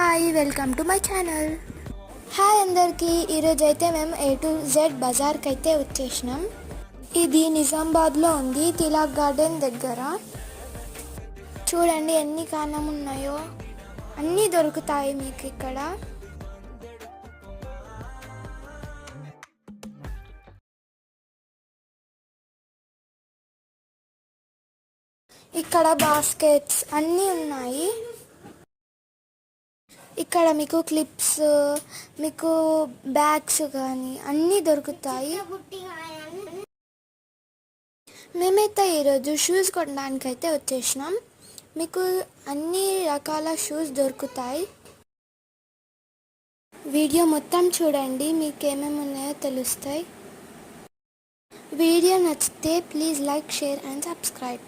Hi, welcome to my channel. Hi అందరికీ. ఈరోజు అయితే మేము A to Z బజార్కి అయితే వచ్చేసినాం. ఇది నిజామాబాద్లో ఉంది, తిలాక్ గార్డెన్ దగ్గర. చూడండి ఎన్ని కారణం ఉన్నాయో, అన్నీ దొరుకుతాయి మీకు ఇక్కడ. ఇక్కడ బాస్కెట్స్ అన్నీ ఉన్నాయి. ఇక్కడ మీకు క్లిప్స్, మీకు బ్యాగ్స్ కానీ అన్నీ దొరుకుతాయి. మేమైతే ఈరోజు షూస్ కొనడానికి అయితే వచ్చేసినాం. మీకు అన్ని రకాల షూస్ దొరుకుతాయి. వీడియో మొత్తం చూడండి, మీకు ఏమేమి ఉన్నాయో తెలుస్తాయి. వీడియో నచ్చితే please like, share and subscribe.